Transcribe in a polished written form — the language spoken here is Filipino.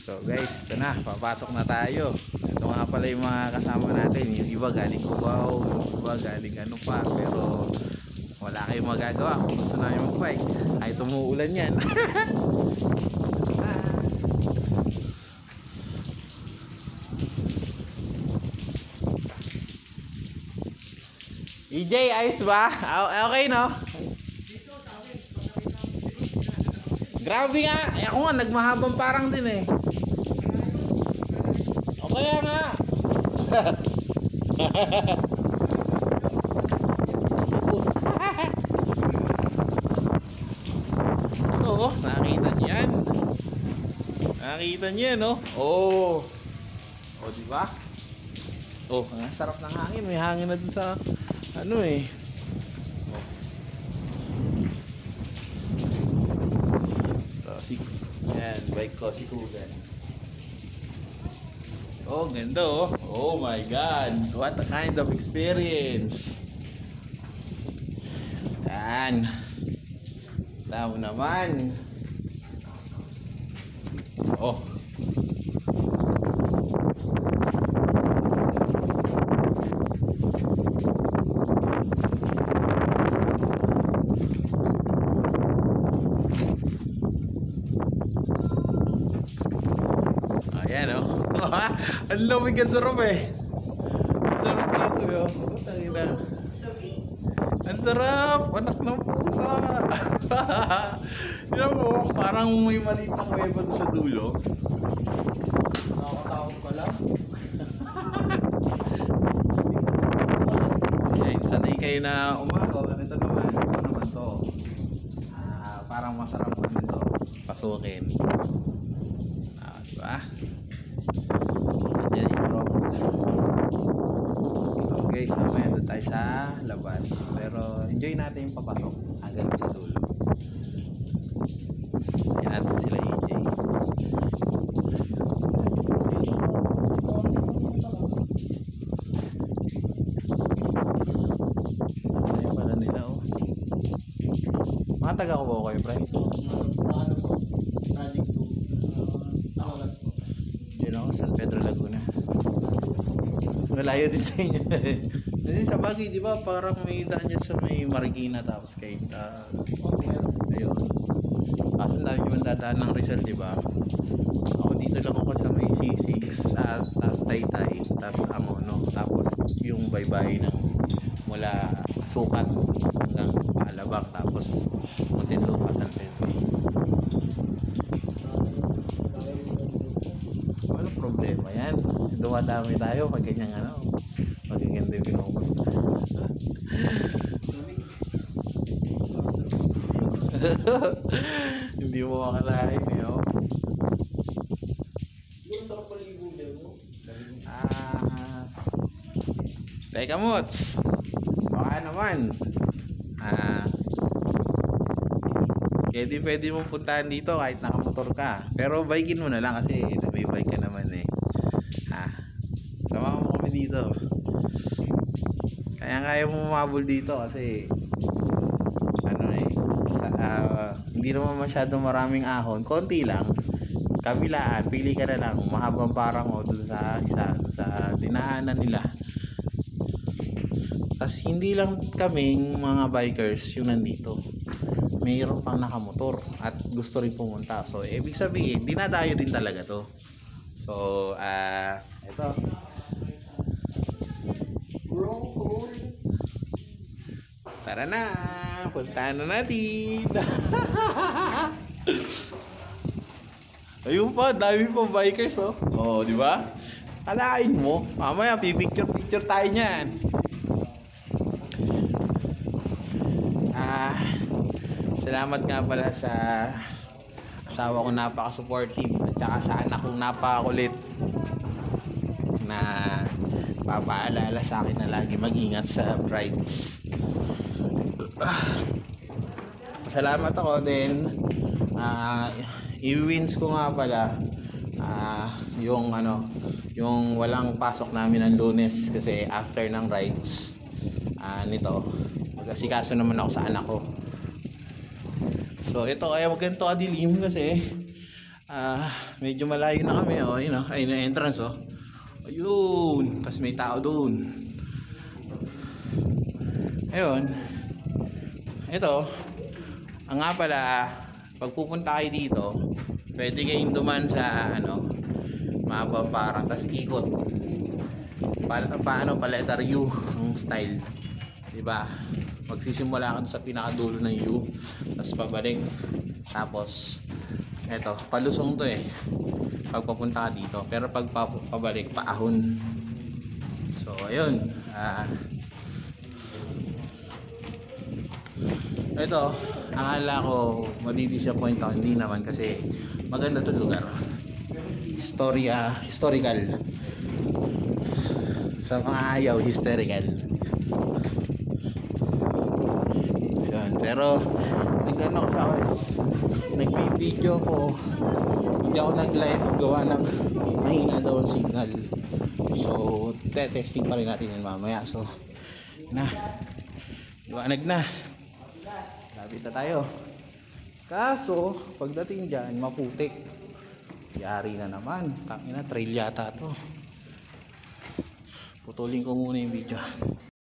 So guys, ito na, papasok na tayo. Ito nga pala yung mga kasama natin. Yung iba galing Cubao, yung iba galing ano pa. Pero wala kayong magagawa kung gusto namin mag-bike. Kahit umuulan yan. EJ, ayos ba? Okay no? Grabe nga, ako nga nagmahabang parang din eh. O kaya nga. Oo, nakita niyo yan. Nakita niyo yan, no? Oh. Oh, di ba? Oh, sarap ng hangin, may hangin na dun sa ano eh. Yan, bike ko si Kugan. Oh, ganda oh. Oh my God, what a kind of experience. Yan. Tao naman. Oh. Ayan o. Ang lamig ang sarap eh. Ang sarap dito yo. Ang sarap. Anak ng pusa. Yan mo, parang may maliit na kuweba doon sa dulo. Nakakatakot pala. Okay, sanay kayo na umago. Ganito naman. Ito naman to. Parang masarap naman to pasukin. Diba? So guys, mamaya doon tayo sa labas. Pero enjoy natin yung papasok hanggang sa dulo. Yan natin sila EJ. Ayan pala nila oh. Mga taga ko ba kayo, pre? San Pedro Laguna. Malayo din sa inyo. Kasi sa bagay, di ba, parang may daan dyan sa may Marikina tapos kay ayun. Kaso dami naman dadaan ng Rizal, di ba? Ako dito lang ako sa may C6 at tapos Taytay, tapos Amono, tapos yung baybay ng mula Sukat hanggang Alabang, tapos Muntinlupa, San Pedro. Problema yan. Dumadami tayo pag ganyan ano. Magaganda yung pinupunta. Hindi mo makalain eh oh. Teka Mots. Baka naman. Pwede mong puntahan dito kahit nakamotor ka. Pero bikin mo na lang kasi may bike ka naman eh. Sama mo kami dito. Kaya mo mabul dito kasi ano eh. Hindi naman masyadong maraming ahon. Konti lang. Kabilaan. Pili ka na lang. Mahabang parang o doon sa isa. Sa dinaanan nila. Tapos hindi lang kaming mga bikers yung nandito. Mayroon pang nakamotor at gusto rin pumunta. So, ibig sabihin, dinadayo din talaga to. So, ito. Tara na! Puntahan na natin! Ayun pa, dami pa bikers oh. Oh, di ba? Kalain mo, mamaya pipicture tayo niyan. Salamat nga pala sa asawa ko, napaka-supportive, at saka sa anak kong napakakulit na papaalala sa akin na lagi mag-ingat sa rides. Salamat ako din. I-wins ko nga pala yung yung walang pasok namin ng Lunes kasi after ng rides nito. Mag-asikaso naman ako sa anak ko. So ito, kaya ganito kadilim kasi Medyo malayo na kami. Oh, yun, oh. Ayun yung entrance. Oh. Ayun. Tapos may tao doon. Ayun. Ito. Ang nga pala, pag pupunta kayo dito, pwede kayong duman sa mababarang, tas ikot paano pa letter U ang style, diba? Magsisimula ka sa pinakadulo ng U, tas pabalik, tapos eto, palusong to pag papunta ka dito, pero pag pabalik, paahon. So ayun, ito, akala ko madidisappoint ako, hindi naman, kasi maganda to lugar. Historical. Sa mga ayaw, hysterical. Yan. Pero tingnan ako sa akin, nagpi-video ko, hindi ako nag-live gawa ng mahina daw ang signal. So testing pa rin natin yan mamaya. So liwanag na, lapit na tayo. Kaso pagdating dyan, maputik. Yari na naman. Tangina, trail yata to. Putulin ko muna yung video.